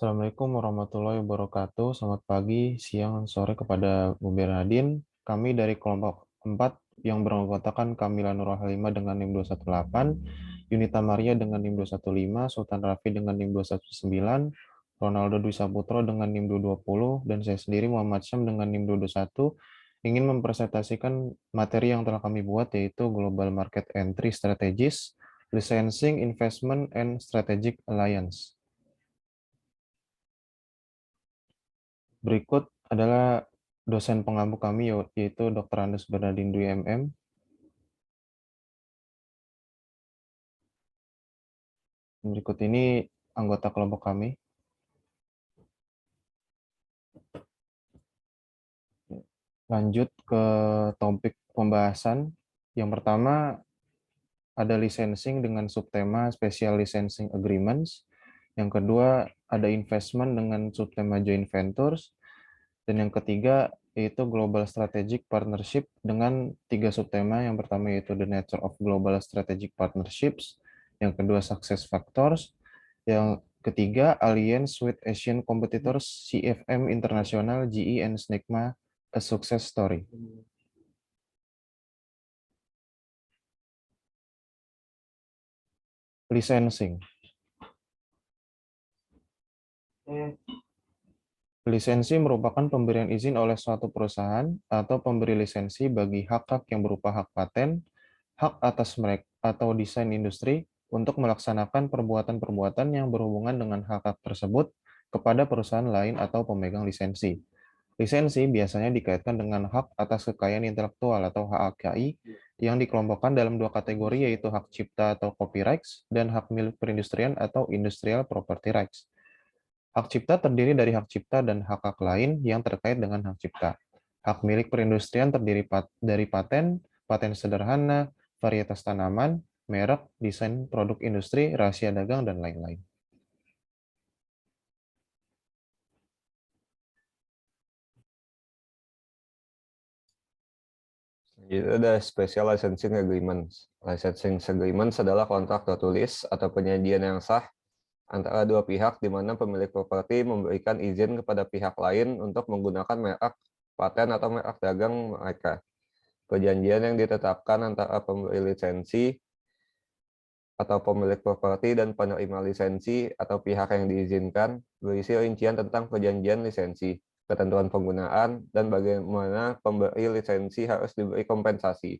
Assalamualaikum warahmatullahi wabarakatuh. Selamat pagi, siang, sore kepada Bu Bernardin. Kami dari kelompok 4 yang beranggotakan Kamila Nurul Halimah dengan NIM 218, Yunita Maria dengan NIM 215, Sultan Rafi dengan NIM 219, Ronaldo Dwi Saputro dengan NIM 220, dan saya sendiri Muhammad Syam dengan NIM 221 ingin mempresentasikan materi yang telah kami buat, yaitu Global Market Entry Strategies, Licensing, Investment, and Strategic Alliance. Berikut adalah dosen pengampu kami, yaitu Dr. Andes Bernardin Dwi MM. Berikut ini anggota kelompok kami. Lanjut ke topik pembahasan. Yang pertama ada licensing dengan subtema Special Licensing Agreements. Yang kedua ada investment dengan subtema Joint Ventures. Dan yang ketiga yaitu Global Strategic Partnership dengan 3 subtema. Yang pertama yaitu The Nature of Global Strategic Partnerships. Yang kedua Success Factors. Yang ketiga Alliance with Asian Competitors, CFM International, GE, and SNICMA, A Success Story. Licensing. Lisensi merupakan pemberian izin oleh suatu perusahaan atau pemberi lisensi bagi hak-hak yang berupa hak paten, hak atas merek atau desain industri untuk melaksanakan perbuatan-perbuatan yang berhubungan dengan hak-hak tersebut kepada perusahaan lain atau pemegang lisensi. Lisensi biasanya dikaitkan dengan hak atas kekayaan intelektual atau HAKI yang dikelompokkan dalam 2 kategori, yaitu hak cipta atau copyrights dan hak milik perindustrian atau industrial property rights. Hak cipta terdiri dari hak cipta dan hak-hak lain yang terkait dengan hak cipta. Hak milik perindustrian terdiri dari paten, paten sederhana, varietas tanaman, merek, desain produk industri, rahasia dagang, dan lain-lain. Itu ada Special Licensing Agreements. Licensing Agreements adalah kontrak tertulis atau perjanjian yang sah antara dua pihak di mana pemilik properti memberikan izin kepada pihak lain untuk menggunakan merek, paten, atau merek dagang mereka. Perjanjian yang ditetapkan antara pemberi lisensi atau pemilik properti dan penerima lisensi atau pihak yang diizinkan berisi rincian tentang perjanjian lisensi, ketentuan penggunaan, dan bagaimana pemberi lisensi harus diberi kompensasi.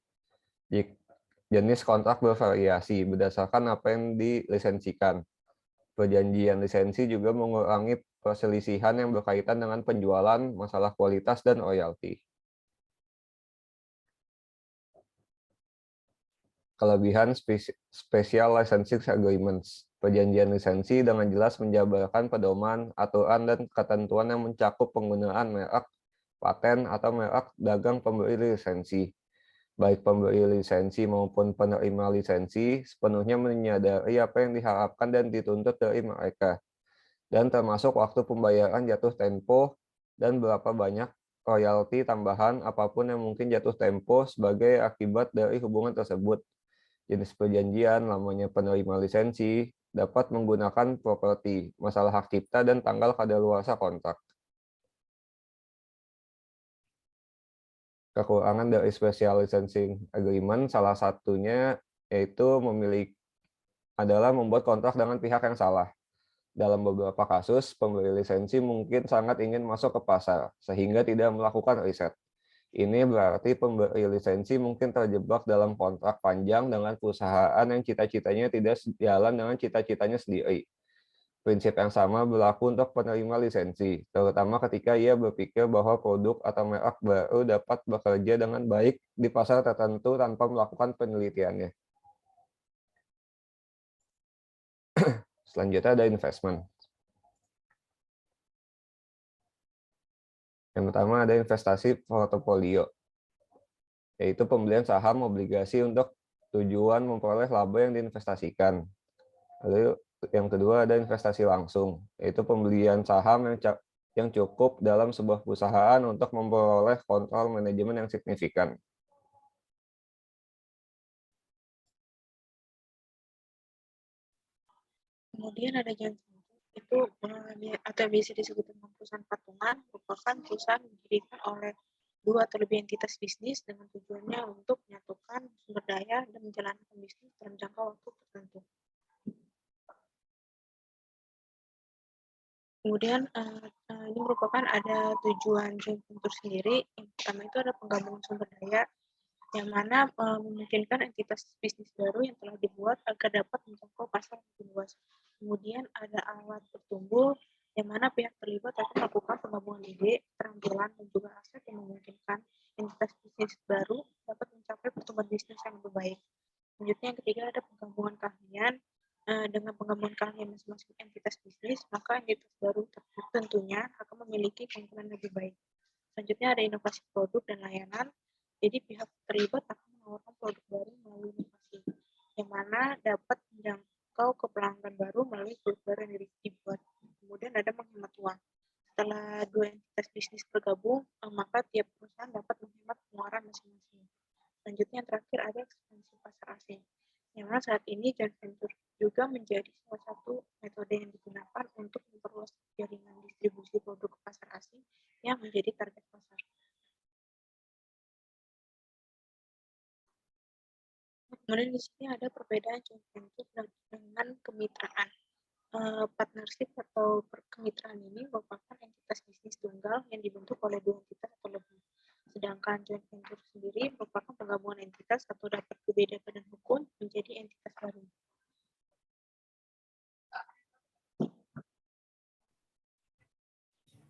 Jenis kontrak bervariasi berdasarkan apa yang dilisensikan. Perjanjian lisensi juga mengurangi perselisihan yang berkaitan dengan penjualan, masalah kualitas, dan royalti. Kelebihan Special Licensing Agreements. Perjanjian lisensi dengan jelas menjabarkan pedoman, aturan, dan ketentuan yang mencakup penggunaan merek, paten, atau merek dagang pemberi lisensi. Baik pemberi lisensi maupun penerima lisensi sepenuhnya menyadari apa yang diharapkan dan dituntut dari mereka, dan termasuk waktu pembayaran jatuh tempo dan berapa banyak royalti tambahan apapun yang mungkin jatuh tempo sebagai akibat dari hubungan tersebut. Jenis perjanjian, lamanya penerima lisensi, dapat menggunakan properti, masalah hak cipta, dan tanggal kadaluarsa kontrak. Kekurangan dari Special Licensing Agreement salah satunya yaitu adalah membuat kontrak dengan pihak yang salah. Dalam beberapa kasus, pemberi lisensi mungkin sangat ingin masuk ke pasar, sehingga tidak melakukan riset. Ini berarti pemberi lisensi mungkin terjebak dalam kontrak panjang dengan perusahaan yang cita-citanya tidak sejalan dengan cita-citanya sendiri. Prinsip yang sama berlaku untuk penerima lisensi, terutama ketika ia berpikir bahwa produk atau merek baru dapat bekerja dengan baik di pasar tertentu tanpa melakukan penelitiannya. Selanjutnya ada investment. Yang pertama ada investasi portofolio, yaitu pembelian saham obligasi untuk tujuan memperoleh laba yang diinvestasikan. Lalu yang kedua ada investasi langsung, yaitu pembelian saham yang cukup dalam sebuah perusahaan untuk memperoleh kontrol manajemen yang signifikan. Kemudian ada joint venture. itu atau yang biasa disebut dengan perusahaan patungan merupakan perusahaan yang didirikan oleh dua atau lebih entitas bisnis dengan tujuannya untuk menyatukan sumber daya dan menjalankan bisnis dalam jangka waktu tertentu. Kemudian ini merupakan ada tujuan joint venture sendiri. Yang pertama itu ada penggabungan sumber daya yang mana memungkinkan entitas bisnis baru yang telah dibuat agar dapat menjangkau pasar lebih luas. Kemudian ada alat bertumbuh yang mana pihak terlibat akan melakukan penggabungan ide, keterampilan, dan juga aset yang memungkinkan entitas bisnis baru dapat mencapai pertumbuhan bisnis yang lebih baik. Selanjutnya yang ketiga ada penggabungan keahlian. Dengan penggabungan keahlian masing-masing entitas bisnis, maka entitas baru tentunya akan memiliki keunggulan lebih baik. Selanjutnya ada inovasi produk dan layanan. Jadi pihak terlibat akan menawarkan produk baru melalui inovasi, yang mana dapat menjangkau ke pelanggan baru melalui produk baru yang dibuat. Kemudian ada menghemat uang. Setelah dua entitas bisnis bergabung, maka tiap perusahaan dapat menghemat pengeluaran masing-masing. Selanjutnya yang terakhir ada ekspansi pasar asing, yang mana saat ini joint venture juga menjadi salah satu metode yang digunakan untuk memperluas jaringan distribusi produk ke pasar asing yang menjadi target pasar. Kemudian di sini ada perbedaan joint venture dengan kemitraan. Partnership atau kemitraan ini merupakan entitas bisnis tunggal yang dibentuk oleh dua entitas atau lebih. Sedangkan joint venture sendiri merupakan penggabungan entitas atau dapat berbeda badan hukum menjadi entitas baru.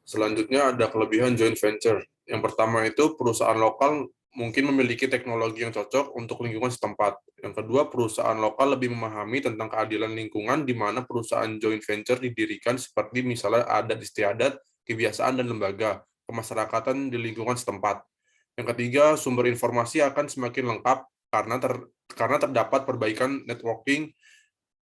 Selanjutnya ada kelebihan joint venture. Yang pertama itu perusahaan lokal mungkin memiliki teknologi yang cocok untuk lingkungan setempat. Yang kedua, perusahaan lokal lebih memahami tentang keadilan lingkungan di mana perusahaan joint venture didirikan seperti misalnya adat istiadat, kebiasaan, dan lembaga kemasyarakatan di lingkungan setempat. Yang ketiga, sumber informasi akan semakin lengkap karena terdapat perbaikan networking.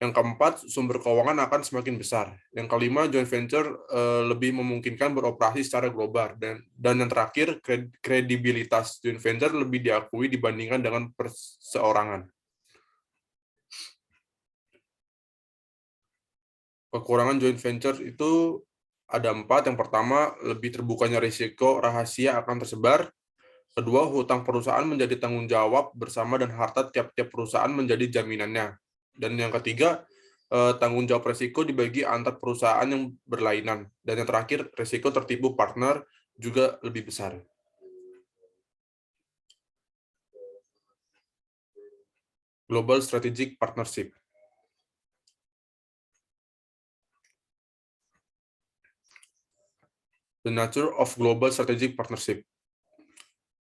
Yang keempat, sumber keuangan akan semakin besar. Yang kelima, joint venture lebih memungkinkan beroperasi secara global. Dan yang terakhir, kredibilitas joint venture lebih diakui dibandingkan dengan perseorangan. Kekurangan joint venture itu ada 4. Yang pertama, lebih terbukanya risiko rahasia akan tersebar. Kedua, hutang perusahaan menjadi tanggung jawab bersama dan harta tiap-tiap perusahaan menjadi jaminannya. Dan yang ketiga, tanggung jawab risiko dibagi antar perusahaan yang berlainan. Dan yang terakhir, risiko tertipu partner juga lebih besar. Global Strategic Partnership. The nature of Global Strategic Partnership.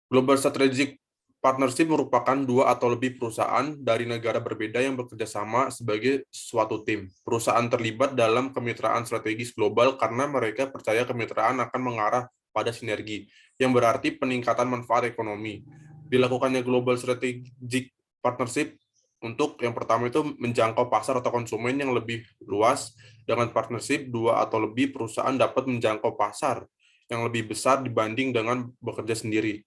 Global Strategic Partnership merupakan 2 atau lebih perusahaan dari negara berbeda yang bekerja sama sebagai suatu tim. Perusahaan terlibat dalam kemitraan strategis global karena mereka percaya kemitraan akan mengarah pada sinergi, yang berarti peningkatan manfaat ekonomi. Dilakukannya Global Strategic Partnership untuk yang pertama itu menjangkau pasar atau konsumen yang lebih luas. Dengan partnership, 2 atau lebih perusahaan dapat menjangkau pasar yang lebih besar dibanding dengan bekerja sendiri.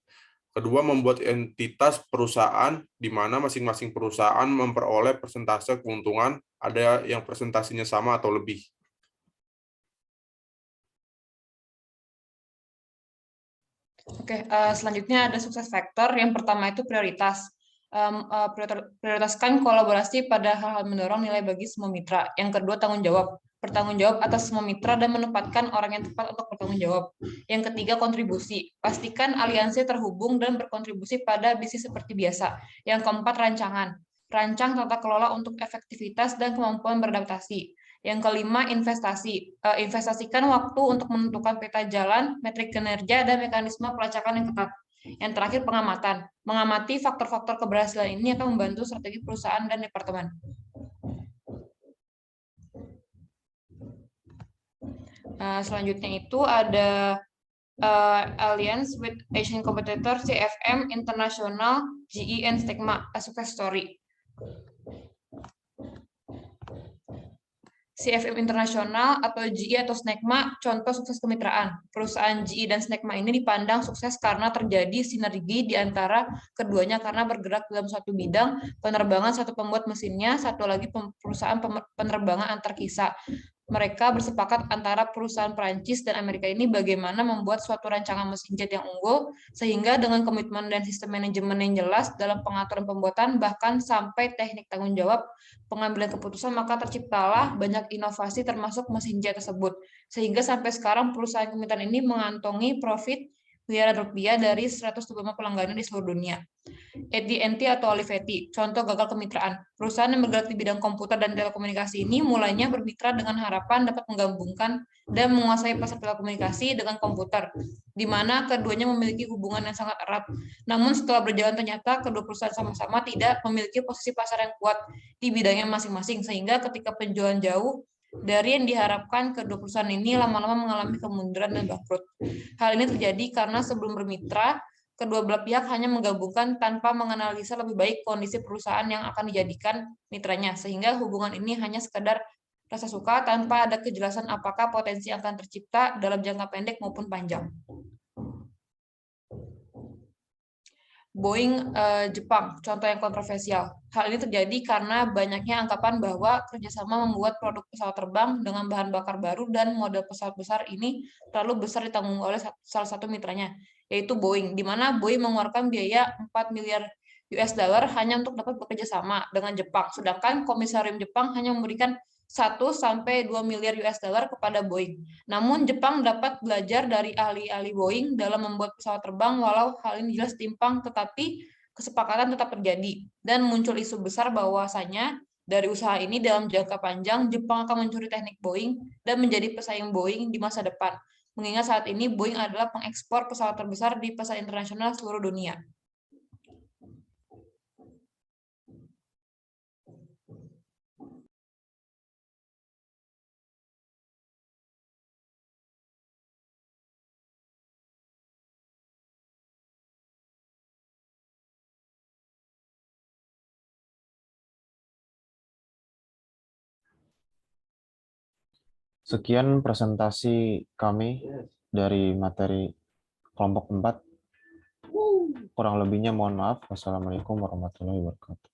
Kedua, membuat entitas perusahaan di mana masing-masing perusahaan memperoleh persentase keuntungan, ada yang presentasinya sama atau lebih. Oke, selanjutnya ada sukses factor. Yang pertama itu prioritas. Prioritaskan kolaborasi pada hal-hal mendorong nilai bagi semua mitra. Yang kedua, tanggung jawab. Bertanggung jawab atas semua mitra dan menempatkan orang yang tepat untuk bertanggung jawab. Yang ketiga, kontribusi. Pastikan aliansi terhubung dan berkontribusi pada bisnis seperti biasa. Yang keempat, rancangan. Rancang tata kelola untuk efektivitas dan kemampuan beradaptasi. Yang kelima, investasi. Investasikan waktu untuk menentukan peta jalan, metrik kinerja, dan mekanisme pelacakan yang ketat. Yang terakhir, pengamatan. Mengamati faktor-faktor keberhasilan ini akan membantu strategi perusahaan dan departemen. Selanjutnya itu ada Alliance with Asian Competitor, CFM, International, GE, and Stigma, a success story. CFM Internasional atau GE atau SNECMA, contoh sukses kemitraan. Perusahaan GE dan SNECMA ini dipandang sukses karena terjadi sinergi di antara keduanya karena bergerak dalam suatu bidang, penerbangan satu pembuat mesinnya, satu lagi perusahaan penerbangan antar kisah. Mereka bersepakat antara perusahaan Perancis dan Amerika ini bagaimana membuat suatu rancangan mesin jet yang unggul, sehingga dengan komitmen dan sistem manajemen yang jelas dalam pengaturan pembuatan, bahkan sampai teknik tanggung jawab pengambilan keputusan, maka terciptalah banyak inovasi termasuk mesin jet tersebut. Sehingga sampai sekarang perusahaan Kuomintang ini mengantongi profit miliaran rupiah dari 125 pelanggannya di seluruh dunia. AT&T atau Olivetti, contoh gagal kemitraan. Perusahaan yang bergerak di bidang komputer dan telekomunikasi ini mulanya bermitra dengan harapan dapat menggabungkan dan menguasai pasar telekomunikasi dengan komputer, di mana keduanya memiliki hubungan yang sangat erat. Namun setelah berjalan ternyata kedua perusahaan sama-sama tidak memiliki posisi pasar yang kuat di bidangnya masing-masing, sehingga ketika penjualan jauh dari yang diharapkan, kedua perusahaan ini lama-lama mengalami kemunduran dan bangkrut. Hal ini terjadi karena sebelum bermitra, kedua belah pihak hanya menggabungkan tanpa menganalisa lebih baik kondisi perusahaan yang akan dijadikan mitranya, sehingga hubungan ini hanya sekedar rasa suka tanpa ada kejelasan apakah potensi yang akan tercipta dalam jangka pendek maupun panjang. Boeing Jepang, contoh yang kontroversial. Hal ini terjadi karena banyaknya anggapan bahwa kerjasama membuat produk pesawat terbang dengan bahan bakar baru dan model pesawat besar ini terlalu besar ditanggung oleh salah satu mitranya, yaitu Boeing, di mana Boeing mengeluarkan biaya 4 miliar US dollar hanya untuk dapat bekerja sama dengan Jepang, sedangkan komisarium Jepang hanya memberikan 1-2 miliar US dollar kepada Boeing. Namun Jepang dapat belajar dari ahli-ahli Boeing dalam membuat pesawat terbang, walau hal ini jelas timpang, tetapi kesepakatan tetap terjadi. Dan muncul isu besar bahwasanya dari usaha ini dalam jangka panjang, Jepang akan mencuri teknik Boeing dan menjadi pesaing Boeing di masa depan. Mengingat saat ini Boeing adalah pengekspor pesawat terbesar di pasar internasional seluruh dunia. Sekian presentasi kami dari materi kelompok 4. Kurang lebihnya mohon maaf. Wassalamualaikum warahmatullahi wabarakatuh.